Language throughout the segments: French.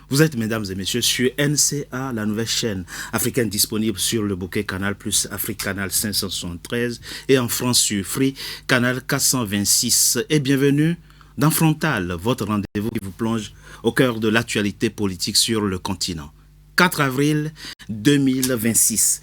Vous êtes, mesdames et messieurs, sur NCA, la nouvelle chaîne africaine disponible sur le bouquet Canal+, Afrique Canal 573 et en France sur Free, Canal 426. Et bienvenue dans Frontal, votre rendez-vous qui vous plonge au cœur de l'actualité politique sur le continent. 4 avril 2026.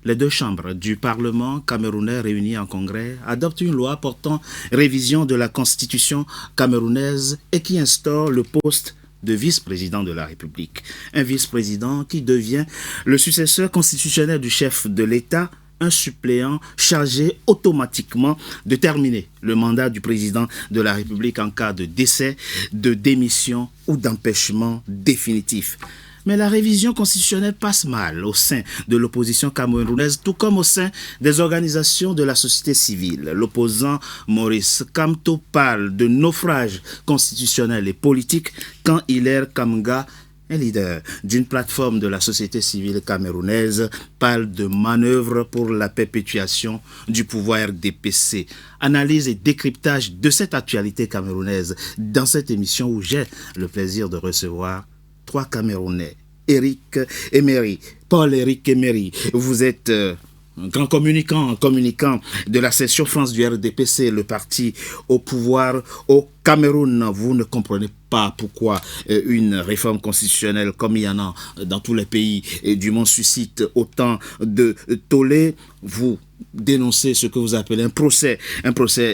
Les deux chambres du Parlement camerounais réunies en congrès adoptent une loi portant révision de la constitution camerounaise et qui instaure le poste de vice-président de la République. Un vice-président qui devient le successeur constitutionnel du chef de l'État, un suppléant chargé automatiquement de terminer le mandat du président de la République en cas de décès, de démission ou d'empêchement définitif. Mais la révision constitutionnelle passe mal au sein de l'opposition camerounaise, tout comme au sein des organisations de la société civile. L'opposant Maurice Kamto parle de naufrage constitutionnel et politique quand Hilaire Kamga, un leader d'une plateforme de la société civile camerounaise, parle de manœuvre pour la perpétuation du pouvoir RDPC. Analyse et décryptage de cette actualité camerounaise dans cette émission où j'ai le plaisir de recevoir 3 Camerounais, Éric Emery, Paul-Éric Emery. Vous êtes grand communicant de la section France du RDPC, le parti au pouvoir au Cameroun. Vous ne comprenez pas pourquoi une réforme constitutionnelle comme il y en a dans tous les pays du monde suscite autant de tollé. Vous dénoncez ce que vous appelez un procès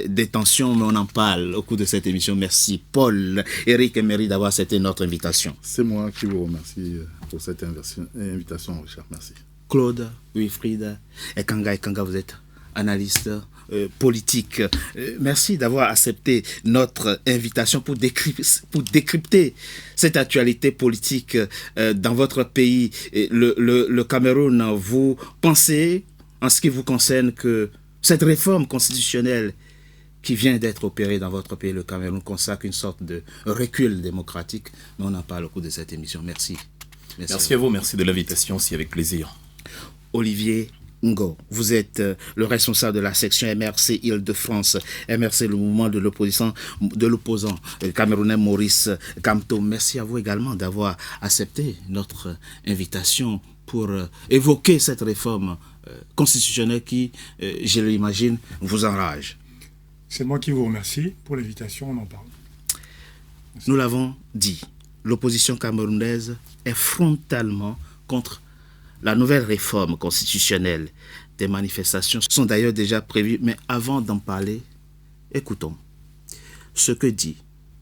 détention, mais on en parle au cours de cette émission. Merci Paul-Éric Emery d'avoir accepté notre invitation. C'est moi qui vous remercie pour cette invitation, Richard. Merci. Claude, Wilfried Ekanga, vous êtes analyste politique. Merci d'avoir accepté notre invitation pour décrypter cette actualité politique dans votre pays, le Cameroun. Vous pensez, en ce qui vous concerne, que cette réforme constitutionnelle qui vient d'être opérée dans votre pays, le Cameroun, consacre une sorte de recul démocratique, mais on en parle au cours de cette émission. Merci. Merci à vous, merci de l'invitation, c'est avec plaisir. Olivier Ngo, vous êtes le responsable de la section MRC Île-de-France. MRC, le mouvement de l'opposant camerounais Maurice Kamto. Merci à vous également d'avoir accepté notre invitation pour évoquer cette réforme constitutionnelle qui, je l'imagine, vous enrage. C'est moi qui vous remercie pour l'invitation, on en parle. Merci. Nous l'avons dit, l'opposition camerounaise est frontalement contre la nouvelle réforme constitutionnelle. Des manifestations sont d'ailleurs déjà prévues, mais avant d'en parler, écoutons ce que dit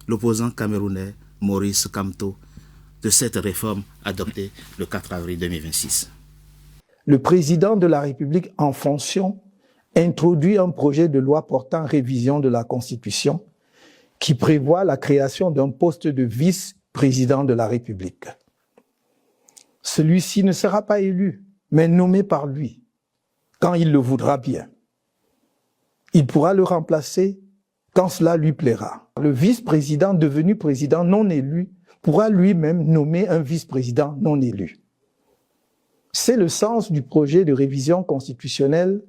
l'opposant camerounais Maurice Kamto de cette réforme adoptée le 4 avril 2026. Le président de la République en fonction introduit un projet de loi portant révision de la Constitution qui prévoit la création d'un poste de vice-président de la République. Celui-ci ne sera pas élu, mais nommé par lui, quand il le voudra bien. Il pourra le remplacer quand cela lui plaira. Le vice-président devenu président non élu pourra lui-même nommer un vice-président non élu. C'est le sens du projet de révision constitutionnelle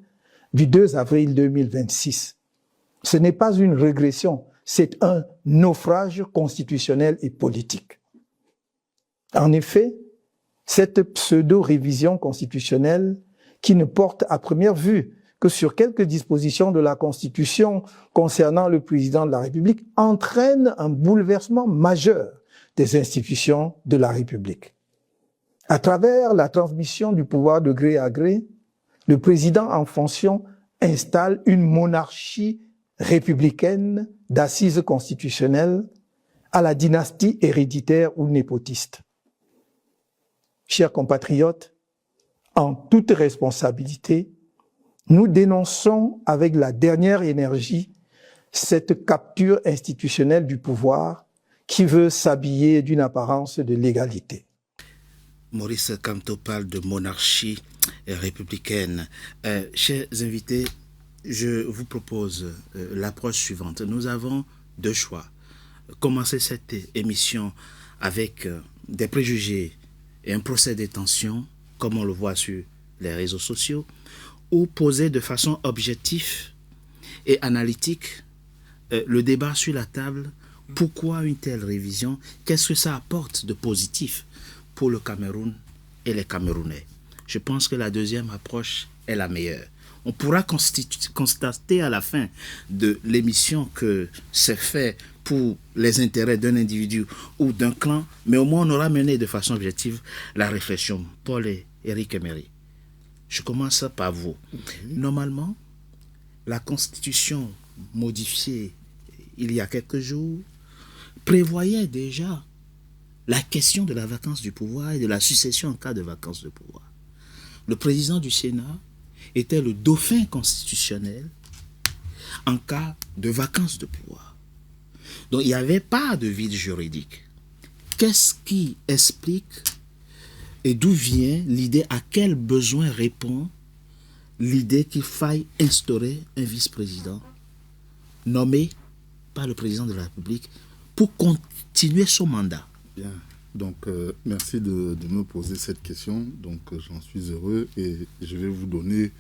du 2 avril 2026. Ce n'est pas une régression, c'est un naufrage constitutionnel et politique. En effet, cette pseudo-révision constitutionnelle, qui ne porte à première vue que sur quelques dispositions de la Constitution concernant le président de la République, entraîne un bouleversement majeur des institutions de la République. À travers la transmission du pouvoir de gré à gré, le président en fonction installe une monarchie républicaine d'assises constitutionnelles à la dynastie héréditaire ou népotiste. Chers compatriotes, en toute responsabilité, nous dénonçons avec la dernière énergie cette capture institutionnelle du pouvoir qui veut s'habiller d'une apparence de légalité. Maurice Kamto parle de monarchie républicaine. Chers invités, je vous propose l'approche suivante. Nous avons 2 choix. Commencer cette émission avec des préjugés et un procès détention, comme on le voit sur les réseaux sociaux, ou poser de façon objective et analytique le débat sur la table Pourquoi une telle révision? Qu'est-ce que ça apporte de positif pour le Cameroun et les Camerounais? Je pense que la deuxième approche est la meilleure. On pourra constater à la fin de l'émission que c'est fait pour les intérêts d'un individu ou d'un clan, mais au moins on aura mené de façon objective la réflexion. Paul et Eric Emery, je commence par vous. Normalement, la Constitution modifiée il y a quelques jours prévoyait déjà la question de la vacance du pouvoir et de la succession en cas de vacance de pouvoir. Le président du Sénat était le dauphin constitutionnel en cas de vacance de pouvoir. Donc il n'y avait pas de vide juridique. Qu'est-ce qui explique et d'où vient l'idée, à quel besoin répond l'idée qu'il faille instaurer un vice-président nommé par le président de la République pour continuer son mandat? Bien. Donc, merci de me poser cette question. Donc, j'en suis heureux et je vais vous donner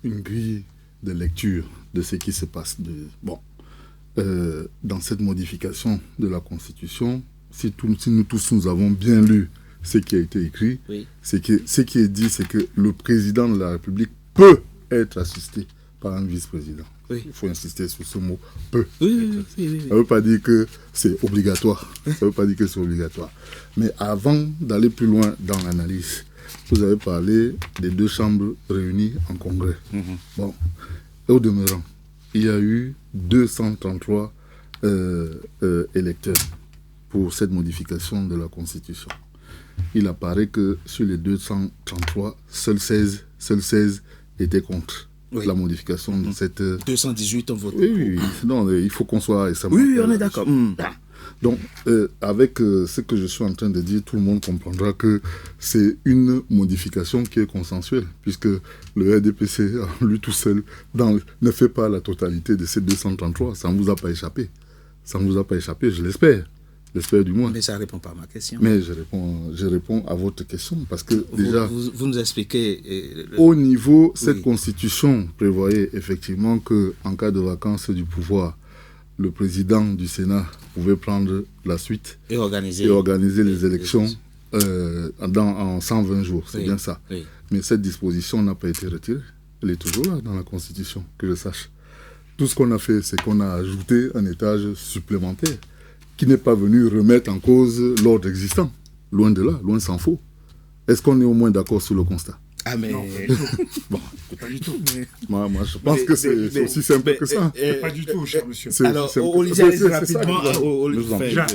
une grille de lecture de ce qui se passe. Dans cette modification de la Constitution, si nous tous nous avons bien lu ce qui a été écrit, oui. Ce qui est dit, c'est que le président de la République peut être assisté par un vice-président. Oui. Il faut insister sur ce mot « peut ». Oui. Ça ne veut pas dire que c'est obligatoire. Ça veut pas dire que c'est obligatoire. Mais avant d'aller plus loin dans l'analyse, vous avez parlé des deux chambres réunies en congrès. Bon, au demeurant, il y a eu 233 électeurs pour cette modification de la Constitution. Il apparaît que sur les 233, seuls 16 étaient contre. Oui. La modification de cette... 218 ont voté. Oui. Non, il faut qu'on soit récemment... Oui, on est d'accord. Donc, avec ce que je suis en train de dire, tout le monde comprendra que c'est une modification qui est consensuelle, puisque le RDPC, lui tout seul, ne fait pas la totalité de ces 233. Ça ne vous a pas échappé. Ça ne vous a pas échappé, je l'espère. J'espère du moins. Mais ça ne répond pas à ma question. Mais je réponds à votre question, parce que déjà... Vous nous expliquez... Au niveau, cette constitution prévoyait effectivement qu'en cas de vacance du pouvoir, le président du Sénat pouvait prendre la suite et organiser les élections en 120 jours. C'est bien ça. Oui. Mais cette disposition n'a pas été retirée. Elle est toujours là dans la Constitution, que je sache. Tout ce qu'on a fait, c'est qu'on a ajouté un étage supplémentaire qui n'est pas venu remettre en cause l'ordre existant. Loin de là, loin s'en faut. Est-ce qu'on est au moins d'accord sur le constat? Ah, mais... Non, bon. pas du tout. Moi, je pense que c'est aussi simple que ça. Pas du tout, cher monsieur. Alors, Olivier, allez rapidement.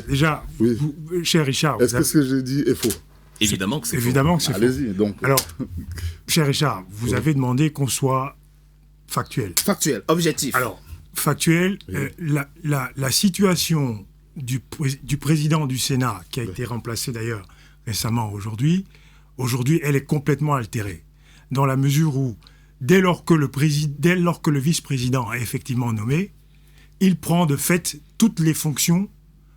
Déjà, oui. Cher Richard... Est-ce que ce que j'ai dit est faux? Évidemment que c'est faux. Évidemment que c'est faux. Allez-y, donc. Alors, cher Richard, vous avez demandé qu'on soit factuel. Factuel, objectif. Alors, factuel, la situation du président du Sénat, qui a été remplacé d'ailleurs récemment aujourd'hui, elle est complètement altérée. Dans la mesure où, dès lors que le vice-président est effectivement nommé, il prend de fait toutes les fonctions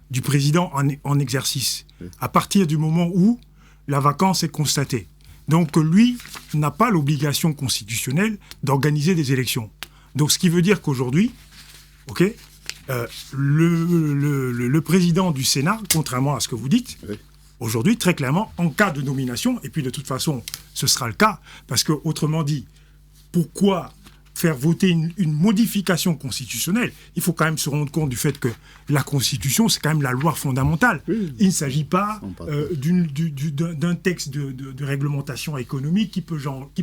du président en exercice, à partir du moment où la vacance est constatée. Donc lui n'a pas l'obligation constitutionnelle d'organiser des élections. Donc ce qui veut dire qu'aujourd'hui, le président du Sénat, contrairement à ce que vous dites, aujourd'hui, très clairement, en cas de nomination, et puis de toute façon, ce sera le cas, parce que, autrement dit, pourquoi faire voter une modification constitutionnelle? Il faut quand même se rendre compte du fait que la Constitution, c'est quand même la loi fondamentale. Oui. Il ne s'agit pas d'un texte de réglementation économique qui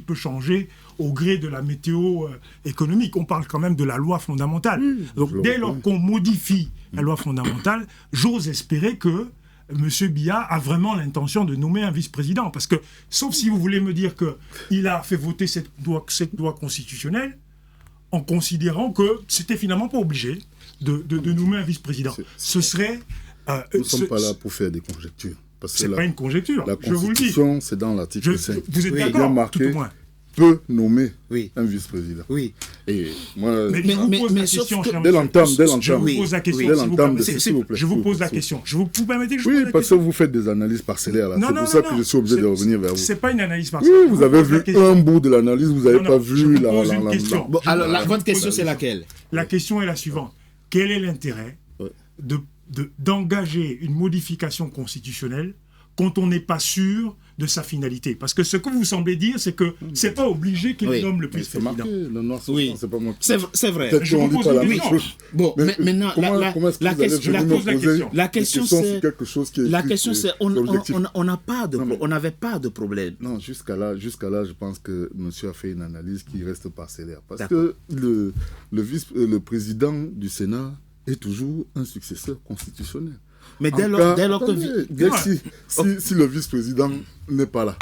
peut changer au gré de la météo économique. On parle quand même de la loi fondamentale. Donc, dès lors qu'on modifie la loi fondamentale, j'ose espérer que M. Biya a vraiment l'intention de nommer un vice-président. Parce que, sauf si vous voulez me dire qu'il a fait voter cette loi constitutionnelle en considérant que c'était finalement pas obligé de nommer un vice-président. Ce serait... nous ne sommes pas là pour faire des conjectures. Ce n'est pas une conjecture, je vous le dis. La Constitution, c'est dans l'article 5. Vous êtes d'accord, tout au moins. Peut nommer un vice-président. Oui. Et moi, mais je vous pose la question, cher dès l'entame, je vous pose la question, s'il vous plaît. Je vous pose la question. Vous permettez que je pose la question? Oui, parce que vous faites des analyses parcellaires. C'est pour ça que je suis obligé de revenir vers vous. C'est pas une analyse parcellaire. Oui, vous avez vu un bout de l'analyse, vous n'avez pas vu la... Alors, votre question, c'est laquelle? La question est la suivante. Quel est l'intérêt d'engager une modification constitutionnelle quand on n'est pas sûr de sa finalité. Parce que ce que vous semblez dire, c'est que c'est pas obligé qu'il nomme le vice-président. C'est marqué, le noir sur blanc, c'est pas moi. C'est vrai. Peut-être qu'on dit pas la même chose. Bon, mais maintenant, la question c'est, on n'avait pas de problème. Non, jusqu'à là, je pense que monsieur a fait une analyse qui reste parcellaire. Parce que le président du Sénat est toujours un successeur constitutionnel. Mais dès lors que... Si le vice-président n'est pas là,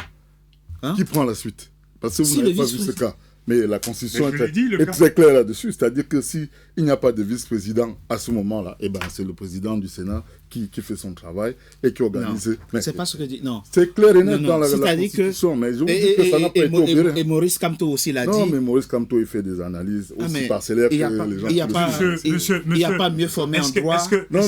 qui prend la suite? Parce que vous n'avez pas vu ce cas. Mais la Constitution est très claire là-dessus. C'est-à-dire que s'il n'y a pas de vice-président à ce moment-là, c'est le président du Sénat qui fait son travail et qui organise. Mais c'est pas ce que je dis. Non. C'est clair et net dans la Constitution. Mais je vous dis que ça n'a pas été opéré. Et Maurice Kamto aussi l'a dit. Non, mais Maurice Kamto, il fait des analyses aussi parcellaires que les gens. Il n'y a pas mieux formé en droit. Non,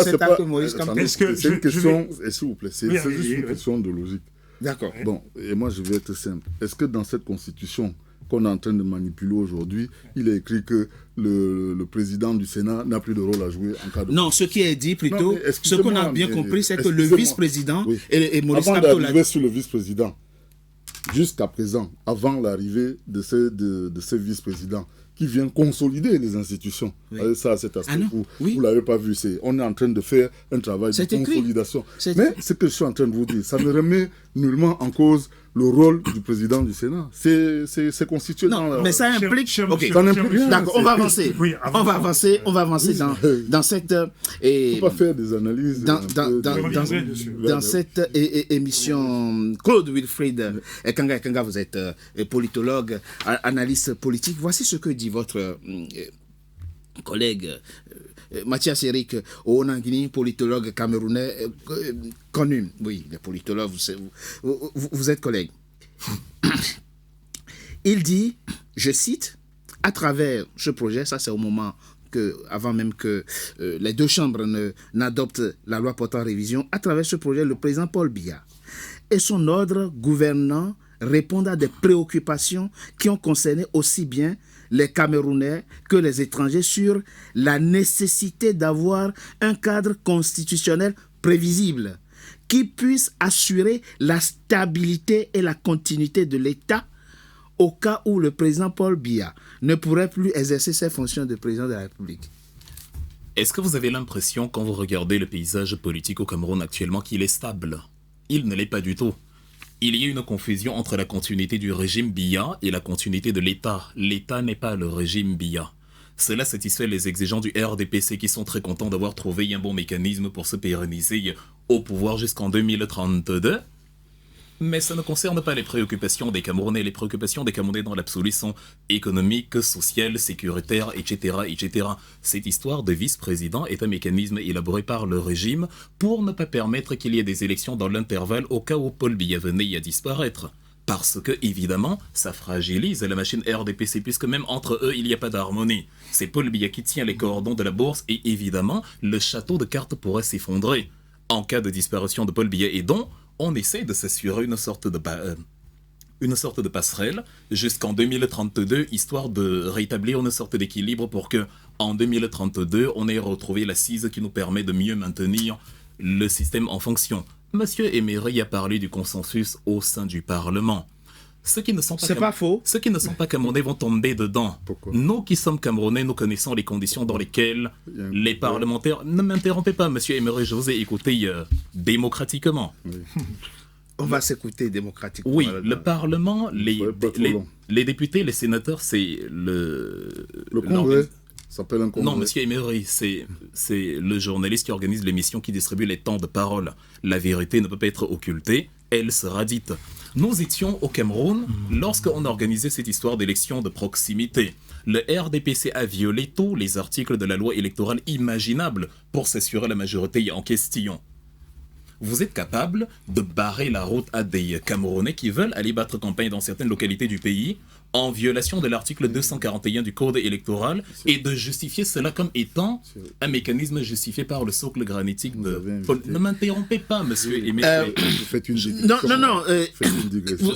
c'est pas Maurice Kamto. C'est une question, s'il vous plaît, c'est juste une question de logique. D'accord. Bon, et moi je vais être simple. Est-ce que dans cette Constitution qu'on est en train de manipuler aujourd'hui, il est écrit que le président du Sénat n'a plus de rôle à jouer en cas de... Non, ce qui est dit plutôt, ce qu'on a bien compris, c'est que le vice-président et Maurice Kamto... Avant d'arriver sur le vice-président, jusqu'à présent, avant l'arrivée de ce vice-président, qui vient consolider les institutions. Oui. Ça, cet aspect, vous ne l'avez pas vu. On est en train de faire un travail de consolidation. Mais ce que je suis en train de vous dire, ça ne remet nullement en cause le rôle du président du Sénat. C'est constitué dans... mais ça implique... Ça n'implique rien. D'accord, on va avancer. On va avancer dans cette... On ne peut pas faire des analyses... Dans cette émission, Claude Wilfried Kanga, vous êtes politologue, analyste politique. Voici ce que dit votre collègue Mathias Eric Onangini, politologue camerounais connu. Oui, les politologues, vous êtes collègues. Il dit, je cite, à travers ce projet, ça c'est au moment avant même que les deux chambres n'adoptent la loi portant révision, à travers ce projet, le président Paul Biya et son ordre gouvernant répondent à des préoccupations qui ont concerné aussi bien les Camerounais que les étrangers sur la nécessité d'avoir un cadre constitutionnel prévisible qui puisse assurer la stabilité et la continuité de l'État au cas où le président Paul Biya ne pourrait plus exercer ses fonctions de président de la République. Est-ce que vous avez l'impression, quand vous regardez le paysage politique au Cameroun actuellement, qu'il est stable? Il ne l'est pas du tout. Il y a une confusion entre la continuité du régime Biya et la continuité de l'État. L'État n'est pas le régime Biya. Cela satisfait les exigeants du RDPC qui sont très contents d'avoir trouvé un bon mécanisme pour se pérenniser au pouvoir jusqu'en 2032. Mais ça ne concerne pas les préoccupations des Camerounais. Les préoccupations des Camerounais dans l'absolu sont économiques, sociales, sécuritaires, etc., etc. Cette histoire de vice-président est un mécanisme élaboré par le régime pour ne pas permettre qu'il y ait des élections dans l'intervalle au cas où Paul Biya venait à disparaître. Parce que, évidemment, ça fragilise la machine RDPC, puisque même entre eux, il n'y a pas d'harmonie. C'est Paul Biya qui tient les cordons de la bourse et, évidemment, le château de cartes pourrait s'effondrer en cas de disparition de Paul Biya, et dont on essaie de s'assurer une sorte de passerelle jusqu'en 2032, histoire de rétablir une sorte d'équilibre pour que, en 2032, on ait retrouvé l'assise qui nous permet de mieux maintenir le système en fonction. Monsieur Emery a parlé du consensus au sein du Parlement. Ceux qui ne sont pas Camerounais vont tomber dedans. Pourquoi? Nous qui sommes Camerounais, nous connaissons les conditions dans lesquelles les parlementaires... Ne m'interrompez pas, monsieur Emery, je vous ai écouté démocratiquement. Oui. On va s'écouter démocratiquement. Oui, le Parlement, les députés, les sénateurs, c'est le Congrès. Ça s'appelle un congrès. Non, monsieur Emery, c'est le journaliste qui organise l'émission qui distribue les temps de parole. La vérité ne peut pas être occultée, elle sera dite. Nous étions au Cameroun lorsqu'on organisait cette histoire d'élection de proximité. Le RDPC a violé tous les articles de la loi électorale imaginables pour s'assurer la majorité en question. Vous êtes capable de barrer la route à des Camerounais qui veulent aller battre campagne dans certaines localités du pays en violation de l'article 241 du Code électoral et de justifier cela comme étant un mécanisme justifié par le socle granitique de Paul. Ne m'interrompez pas, monsieur. Vous faites une digression. Non. Faites une digression.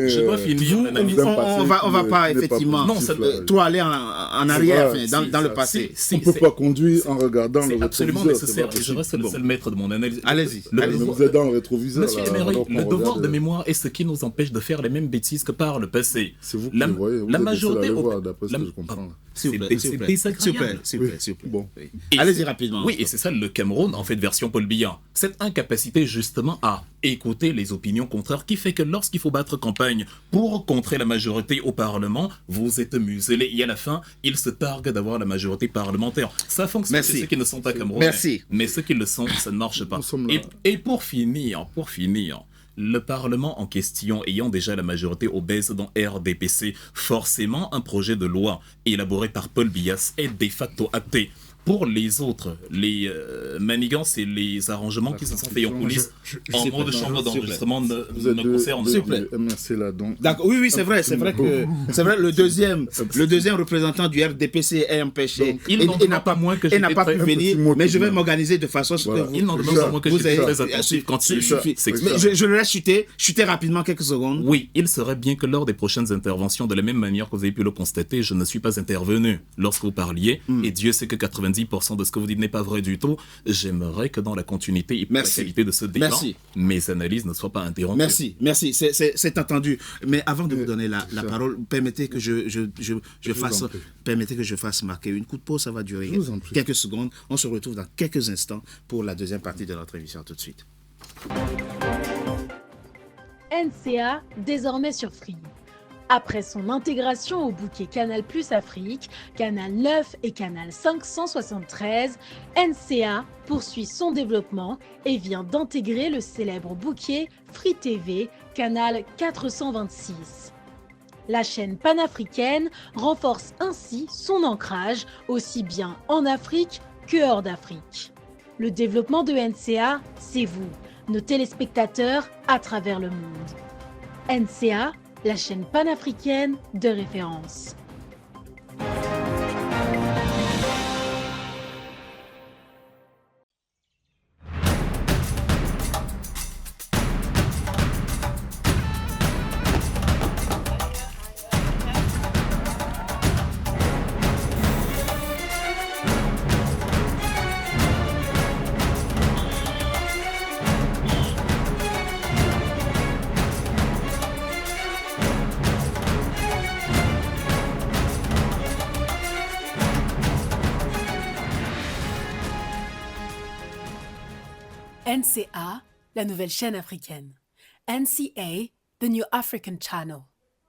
Je dois finir. On va pas effectivement trop aller en arrière, dans le passé. On ne peut pas conduire en regardant le rétroviseur. C'est absolument nécessaire. Et je reste le seul maître de mon analyse. Allez-y. Vous êtes dans le rétroviseur. Monsieur Emery, le devoir de mémoire est ce qui nous empêche de faire les mêmes bêtises que par le passé. C'est vous qui le voyez. La majorité, d'après ce que je comprends. S'il vous plaît. Bon. Allez-y rapidement. Oui, et c'est ça le Cameroun, en fait, version Paul Biya. Cette incapacité, justement, à écouter les opinions contraires qui fait que lorsqu'il faut battre campagne pour contrer la majorité au Parlement, vous êtes muselé et à la fin, ils se targuent d'avoir la majorité parlementaire. Ça fonctionne chez ceux qui ne sont pas camerounais. Merci. Mais ceux qui le sont, ça ne marche pas. Et pour finir, le Parlement en question ayant déjà la majorité obèse dans RDPC, forcément un projet de loi élaboré par Paul Biya est de facto acté. Pour les autres, les manigances et les arrangements qui se sont faits en coulisses, en mode chambre d'enregistrement ne concernent pas. D'accord, oui, c'est vrai que le deuxième représentant du RDPC est empêché. Il n'a pas moins que il n'a pas pu venir, mais je vais m'organiser de façon à ce que il n'en demande pas moins que j'étais très attentif quand il s'exprime. Mais je le laisse chuter rapidement quelques secondes. Oui, il serait bien que lors des prochaines interventions, de la même manière que vous avez pu le constater, je ne suis pas intervenu lorsque vous parliez, et Dieu sait que 90% de ce que vous dites n'est pas vrai du tout. J'aimerais que dans la continuité et la qualité de ce débat, mes analyses ne soient pas interrompues. Merci, c'est entendu. Mais avant de vous donner la parole, permettez que je fasse marquer une coup de pause, ça va durer quelques secondes. On se retrouve dans quelques instants pour la deuxième partie de notre émission. Tout de suite. NCA, désormais sur Free. Après son intégration au bouquet Canal+ Afrique, Canal 9 et Canal 573, NCA poursuit son développement et vient d'intégrer le célèbre bouquet Free TV, Canal 426. La chaîne panafricaine renforce ainsi son ancrage aussi bien en Afrique que hors d'Afrique. Le développement de NCA, c'est vous, nos téléspectateurs à travers le monde. NCA, la chaîne panafricaine de référence. NCA, la nouvelle chaîne africaine. NCA, the New African Channel.